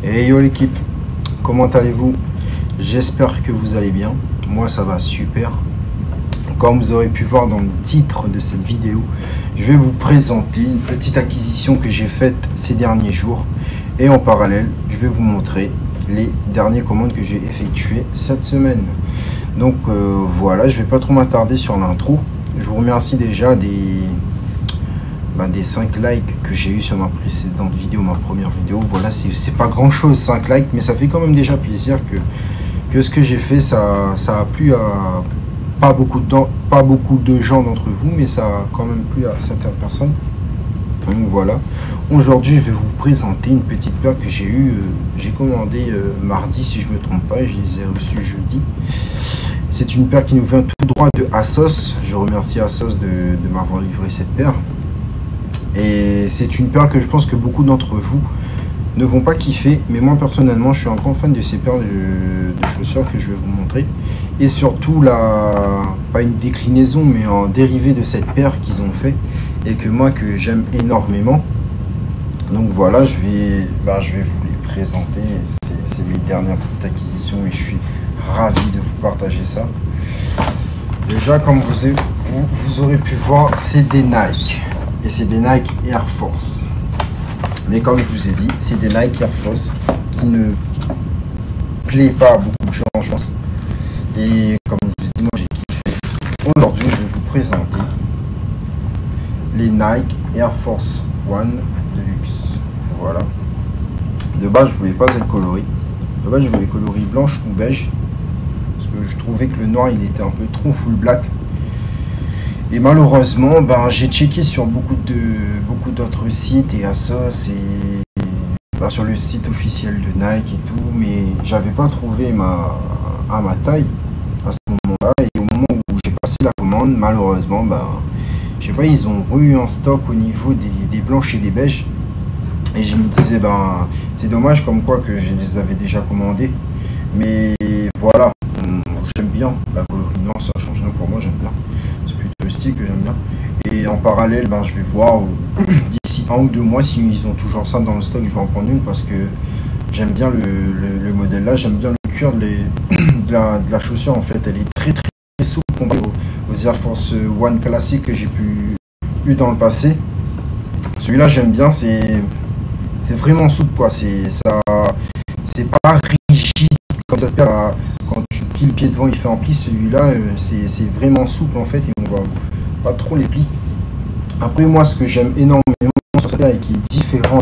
Hey yo l'équipe, comment allez-vous? J'espère que vous allez bien. Moi ça va super. Comme vous aurez pu voir dans le titre de cette vidéo, je vais vous présenter une petite acquisition que j'ai faite ces derniers jours. Et en parallèle, je vais vous montrer les dernières commandes que j'ai effectuées cette semaine. Donc voilà, je vais pas trop m'attarder sur l'intro. Je vous remercie déjà des 5 likes que j'ai eu sur ma précédente vidéo, ma première vidéo. Voilà, c'est pas grand chose 5 likes, mais ça fait quand même déjà plaisir que ce que j'ai fait, ça a plu à pas beaucoup de gens d'entre vous, mais ça a quand même plu à certaines personnes. Donc voilà, aujourd'hui je vais vous présenter une petite paire que j'ai eu, j'ai commandé mardi si je me trompe pas, et je les ai reçus jeudi. C'est une paire qui nous vient tout droit de ASOS. Je remercie ASOS de m'avoir livré cette paire. Et c'est une paire que je pense que beaucoup d'entre vous ne vont pas kiffer, mais moi personnellement je suis un grand fan de ces paires de chaussures que je vais vous montrer. Et surtout pas une déclinaison, mais un dérivé de cette paire qu'ils ont fait et que moi que j'aime énormément. Donc voilà, je vais vous les présenter. C'est mes dernières petites acquisitions et je suis ravi de vous partager ça. Déjà, comme vous aurez pu voir, c'est des Nike. Et c'est des Nike Air Force. Mais comme je vous ai dit, c'est des Nike Air Force qui ne plaît pas à beaucoup de gens, je pense. Et comme je vous ai dit, moi j'ai kiffé. Aujourd'hui, je vais vous présenter les Nike Air Force One Deluxe. Voilà. De base, je voulais pas être coloré. De base, je voulais coloris blanche ou beige. Parce que je trouvais que le noir, il était un peu trop full black. Et malheureusement, j'ai checké sur beaucoup d'autres sites et ASOS et sur le site officiel de Nike et tout, mais j'avais pas trouvé ma taille à ce moment-là. Et au moment où j'ai passé la commande, malheureusement, je sais pas, ils ont eu un stock au niveau des blanches et des beiges. Et je me disais, c'est dommage comme quoi que je les avais déjà commandés. Mais voilà, j'aime bien la coloris noire, ça change rien pour moi, j'aime bien. Le style que j'aime bien. Et en parallèle, je vais voir d'ici 1 ou 2 mois si ils ont toujours ça dans le stock. Je vais en prendre une parce que j'aime bien le modèle là, j'aime bien le cuir de la chaussure. En fait, elle est très souple comparé aux Air Force One classiques que j'ai eu dans le passé. Celui-là j'aime bien, c'est vraiment souple quoi. C'est pas rigide comme ça. Quand tu plies le pied devant, il fait un pli. Celui-là, c'est vraiment souple en fait, et on voit pas trop les plis. Après, moi, ce que j'aime énormément sur cette paire et qui est différent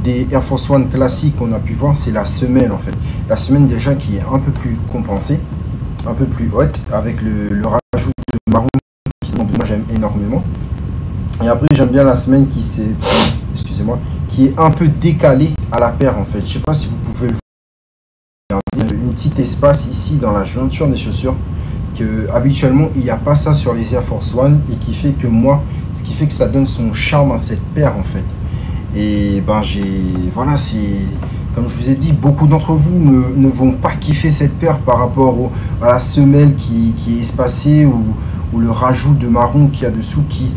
des Air Force One classiques qu'on a pu voir, c'est la semelle en fait. La semelle déjà qui est un peu plus compensée, un peu plus haute, avec le rajout de marron qui moi j'aime énormément. Et après, j'aime bien la semelle qui est un peu décalée à la paire en fait. Je sais pas si vous pouvez le voir. Une petite espace ici dans la jointure des chaussures que habituellement il n'y a pas ça sur les Air Force One, et qui fait que ce qui fait que ça donne son charme à cette paire en fait. Et voilà, c'est comme je vous ai dit, beaucoup d'entre vous ne vont pas kiffer cette paire par rapport à la semelle qui est espacée, ou le rajout de marron qu'il y a dessous qui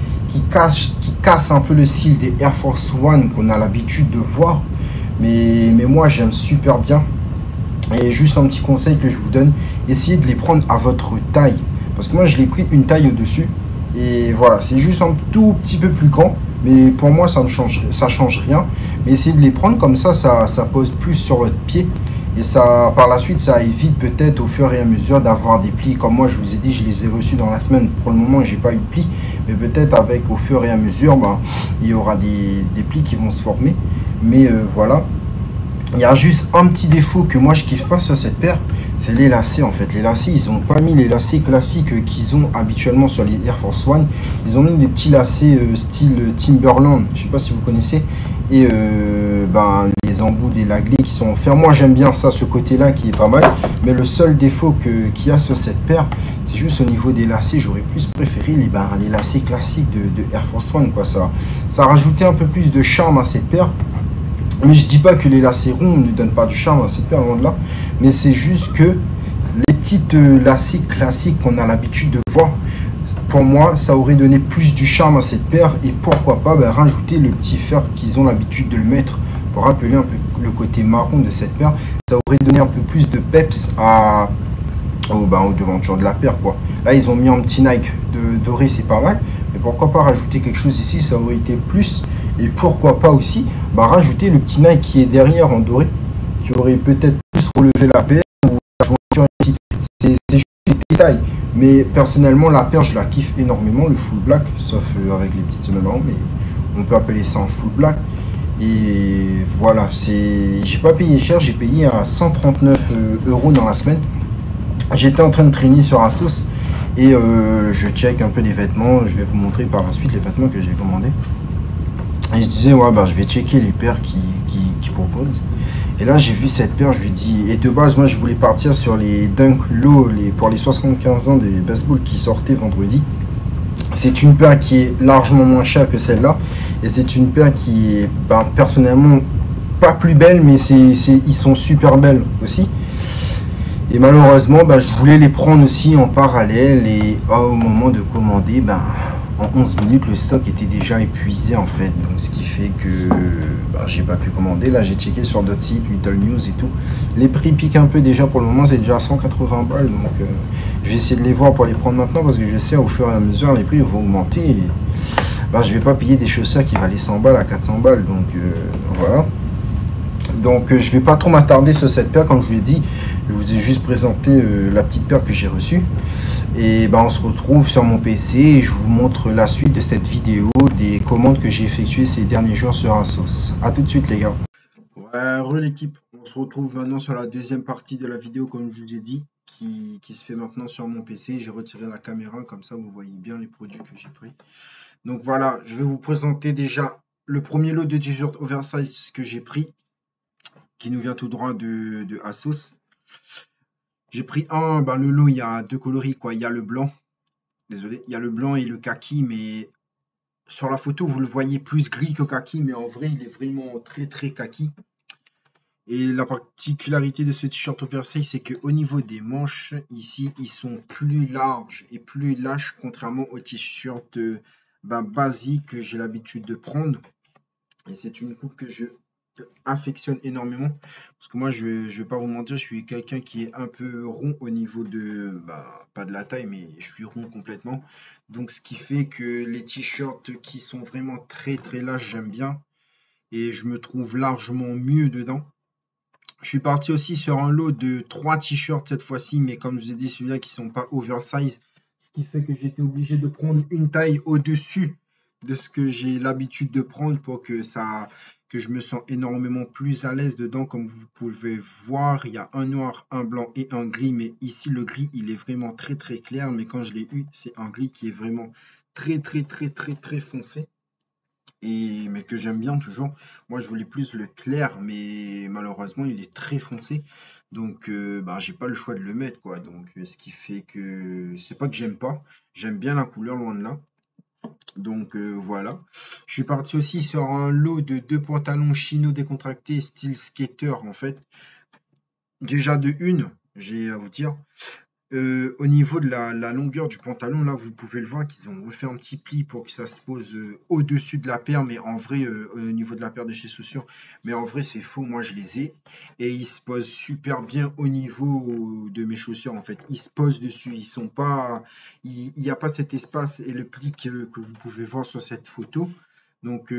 casse un peu le style des Air Force One qu'on a l'habitude de voir. Mais moi j'aime super bien. Et juste un petit conseil que je vous donne, essayez de les prendre à votre taille. Parce que moi je l'ai pris une taille au-dessus. Et voilà, c'est juste un tout petit peu plus grand. Mais pour moi ça change rien. Mais essayez de les prendre comme ça pose plus sur votre pied. Et ça, par la suite, ça évite peut-être au fur et à mesure d'avoir des plis. Comme moi je vous ai dit, je les ai reçus dans la semaine. Pour le moment j'ai pas eu de plis. Mais peut-être au fur et à mesure, il y aura des plis qui vont se former. Mais voilà. Il y a juste un petit défaut que moi je kiffe pas sur cette paire, c'est les lacets en fait. Les lacets, ils ont pas mis les lacets classiques qu'ils ont habituellement sur les Air Force One. Ils ont mis des petits lacets style Timberland, je sais pas si vous connaissez. Et les embouts des laglés qui sont en fer. Moi j'aime bien ça, ce côté là qui est pas mal. Mais le seul défaut qu'il y a sur cette paire, c'est juste au niveau des lacets. J'aurais plus préféré les lacets classiques de Air Force One quoi. Ça rajoutait un peu plus de charme à cette paire. Mais je dis pas que les lacets ronds ne donnent pas du charme à cette paire, loin de là. Mais c'est juste que les petites lacets classiques qu'on a l'habitude de voir, pour moi, ça aurait donné plus du charme à cette paire. Et pourquoi pas rajouter le petit fer qu'ils ont l'habitude de le mettre pour rappeler un peu le côté marron de cette paire. Ça aurait donné un peu plus de peps aux devantures de la paire, quoi. Là, ils ont mis un petit Nike doré, c'est pas mal. Mais pourquoi pas rajouter quelque chose ici, ça aurait été plus. Et pourquoi pas aussi rajouter le petit Nike qui est derrière en doré, qui aurait peut-être plus relevé la paire. Ou la jointure ici. C'est juste des détails. Mais personnellement, la paire, je la kiffe énormément, le full black, sauf avec les petites semelles marron, mais on peut appeler ça un full black. Et voilà, j'ai pas payé cher, j'ai payé à 139 € dans la semaine. J'étais en train de traîner sur Asos et je check un peu les vêtements. Je vais vous montrer par la suite les vêtements que j'ai commandés. Et je disais, ouais, je vais checker les paires qui proposent. Et là, j'ai vu cette paire, je lui dis, et de base, moi, je voulais partir sur les Dunk Low pour les 75 ans des baseballs qui sortaient vendredi. C'est une paire qui est largement moins chère que celle-là. Et c'est une paire qui est, personnellement, pas plus belle, mais ils sont super belles aussi. Et malheureusement, je voulais les prendre aussi en parallèle. Et au moment de commander, en 11 minutes, le stock était déjà épuisé en fait. Donc ce qui fait que j'ai pas pu commander. Là, j'ai checké sur d'autres sites, Little News et tout. Les prix piquent un peu déjà pour le moment. C'est déjà à 180 balles. Donc je vais essayer de les voir pour les prendre maintenant. Parce que je sais au fur et à mesure, les prix vont augmenter. Et, je vais pas payer des chaussures qui valaient 100 balles à 400 balles. Donc voilà. Donc je vais pas trop m'attarder sur cette paire. Comme je vous l'ai dit, je vous ai juste présenté la petite paire que j'ai reçue. Et on se retrouve sur mon PC et je vous montre la suite de cette vidéo des commandes que j'ai effectuées ces derniers jours sur Asos. A tout de suite les gars. Ouais, l'équipe, on se retrouve maintenant sur la deuxième partie de la vidéo comme je vous ai dit, qui se fait maintenant sur mon PC. J'ai retiré la caméra, comme ça vous voyez bien les produits que j'ai pris. Donc voilà, je vais vous présenter déjà le premier lot de t-shirts oversize que j'ai pris, qui nous vient tout droit de Asos. J'ai pris le lot, il y a deux coloris, quoi. Il y a le blanc, désolé, il y a le blanc et le kaki, mais sur la photo, vous le voyez plus gris que kaki, mais en vrai, il est vraiment très très kaki. Et la particularité de ce t-shirt oversize, c'est qu'au niveau des manches, ici, ils sont plus larges et plus lâches, contrairement au t-shirt basique que j'ai l'habitude de prendre. Et c'est une coupe que je affectionne énormément parce que moi je vais pas vous mentir, je suis quelqu'un qui est un peu rond au niveau de pas de la taille, mais je suis rond complètement, donc ce qui fait que les t-shirts qui sont vraiment très très larges, j'aime bien et je me trouve largement mieux dedans. Je suis parti aussi sur un lot de 3 t-shirts cette fois-ci, mais comme je vous ai dit, celui-là qui sont pas oversize, ce qui fait que j'étais obligé de prendre une taille au-dessus de ce que j'ai l'habitude de prendre pour que je me sens énormément plus à l'aise dedans. Comme vous pouvez voir, il y a un noir, un blanc et un gris, mais ici le gris il est vraiment très très clair, mais quand je l'ai eu, c'est un gris qui est vraiment très très très très très foncé. Mais que j'aime bien toujours. Moi je voulais plus le clair, mais malheureusement il est très foncé. Donc j'ai pas le choix de le mettre, quoi. Donc ce qui fait que c'est pas que j'aime pas. J'aime bien la couleur, loin de là. Donc voilà. Je suis parti aussi sur un lot de 2 pantalons chino décontractés style skater en fait. Déjà de une, j'ai à vous dire. Au niveau de la longueur du pantalon, là, vous pouvez le voir qu'ils ont refait un petit pli pour que ça se pose au-dessus de la paire, mais en vrai, au niveau de la paire de chez Chaussures, mais en vrai, c'est faux, moi je les ai. Et ils se posent super bien au niveau de mes chaussures, en fait. Ils se posent dessus, ils sont pas, il n'y a pas cet espace et le pli que vous pouvez voir sur cette photo. Donc,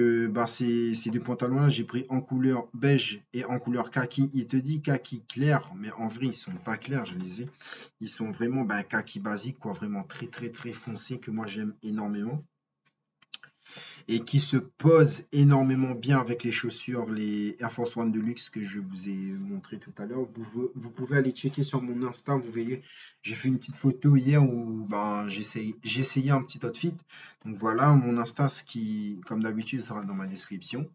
ces deux pantalons-là, j'ai pris en couleur beige et en couleur kaki. Il te dit kaki clair, mais en vrai, ils sont pas clairs, je les ai. Ils sont vraiment kaki basique, quoi, vraiment très très très foncé, que moi j'aime énormément. Et qui se posent énormément bien avec les chaussures, les Air Force One Deluxe que je vous ai montré tout à l'heure. Vous pouvez aller checker sur mon Insta, vous voyez, j'ai fait une petite photo hier où j'essayais un petit outfit. Donc voilà, mon Insta, qui, comme d'habitude, sera dans ma description.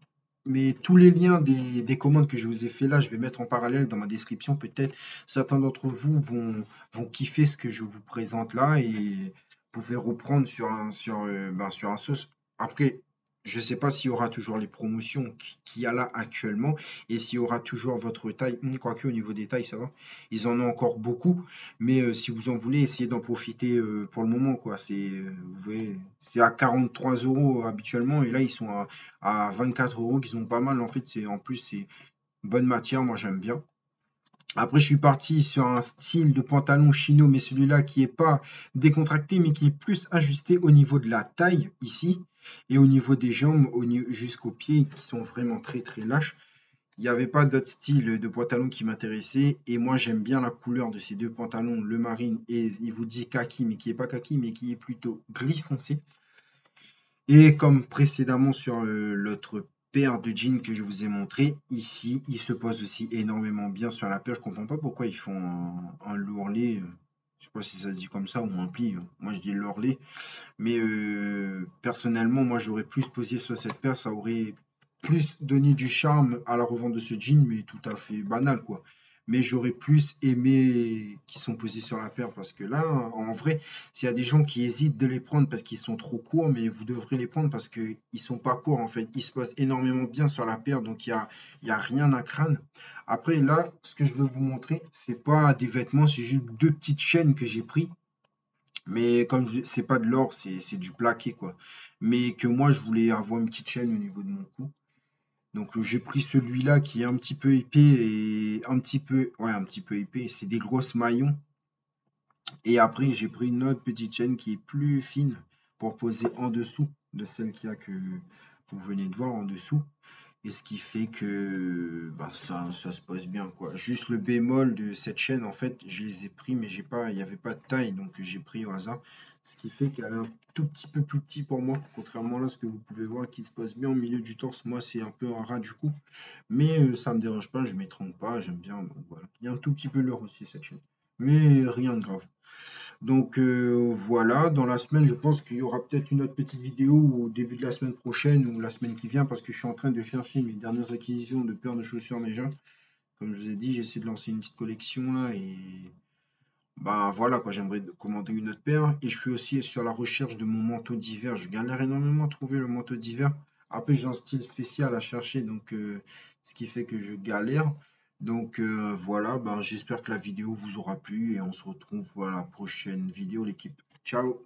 Mais tous les liens des commandes que je vous ai fait là, je vais mettre en parallèle dans ma description. Peut-être certains d'entre vous vont kiffer ce que je vous présente là et vous pouvez reprendre sur un sauce. Après, Je ne sais pas s'il y aura toujours les promotions qu'il y a là actuellement et s'il y aura toujours votre taille. Quoique au niveau des tailles, ça va. Ils en ont encore beaucoup. Mais si vous en voulez, essayez d'en profiter pour le moment, quoi. Vous voyez, c'est à 43 euros habituellement et là, ils sont à 24 euros, qui sont pas mal. En fait, en plus, c'est bonne matière. Moi, j'aime bien. Après, je suis parti sur un style de pantalon chino, mais celui-là qui est pas décontracté, mais qui est plus ajusté au niveau de la taille ici et au niveau des jambes jusqu'aux pieds qui sont vraiment très très lâches. Il n'y avait pas d'autre style de pantalon qui m'intéressait et moi j'aime bien la couleur de ces deux pantalons, le marine et il vous dit kaki, mais qui est pas kaki, mais qui est plutôt gris foncé. Et comme précédemment sur l'autre paire de jeans que je vous ai montré, ici, il se pose aussi énormément bien sur la paire. Je comprends pas pourquoi ils font un lourlet. Je sais pas si ça se dit comme ça ou un pli. Moi, je dis lourlet. Mais personnellement, moi, j'aurais plus posé sur cette paire. Ça aurait plus donné du charme à la revente de ce jean, mais tout à fait banal, quoi. Mais j'aurais plus aimé qu'ils sont posés sur la paire parce que là, en vrai, s'il y a des gens qui hésitent de les prendre parce qu'ils sont trop courts, mais vous devrez les prendre parce qu'ils sont pas courts en fait. Ils se posent énormément bien sur la paire, donc il y a rien à craindre. Après, là, ce que je veux vous montrer, c'est pas des vêtements, c'est juste deux petites chaînes que j'ai pris. Mais comme c'est pas de l'or, c'est du plaqué quoi. Mais que moi, je voulais avoir une petite chaîne au niveau de mon cou. Donc j'ai pris celui-là qui est un petit peu épais et un petit peu épais. C'est des grosses maillons. Et après j'ai pris une autre petite chaîne qui est plus fine pour poser en dessous de celle qu'il y a que vous venez de voir en dessous. Et ce qui fait que ben, ça se passe bien quoi. Juste le bémol de cette chaîne, en fait, je les ai pris, mais il n'y avait pas de taille, donc j'ai pris au hasard. Ce qui fait qu'elle est un tout petit peu plus petit pour moi, contrairement à ce que vous pouvez voir qui se passe bien au milieu du torse. Moi, c'est un peu un ras du coup. Mais ça me dérange pas, je ne m'étrangle pas, j'aime bien. Donc voilà. Il y a un tout petit peu l'heure aussi cette chaîne. Mais rien de grave. Donc voilà, dans la semaine, je pense qu'il y aura peut-être une autre petite vidéo au début de la semaine prochaine ou la semaine qui vient parce que je suis en train de chercher mes dernières acquisitions de paires de chaussures déjà. Comme je vous ai dit, j'essaie de lancer une petite collection là et bah voilà quoi, j'aimerais commander une autre paire et je suis aussi sur la recherche de mon manteau d'hiver. Je galère énormément à trouver le manteau d'hiver. Après, j'ai un style spécial à chercher donc ce qui fait que je galère. Donc voilà, bah, j'espère que la vidéo vous aura plu et on se retrouve pour la prochaine vidéo l'équipe. Ciao!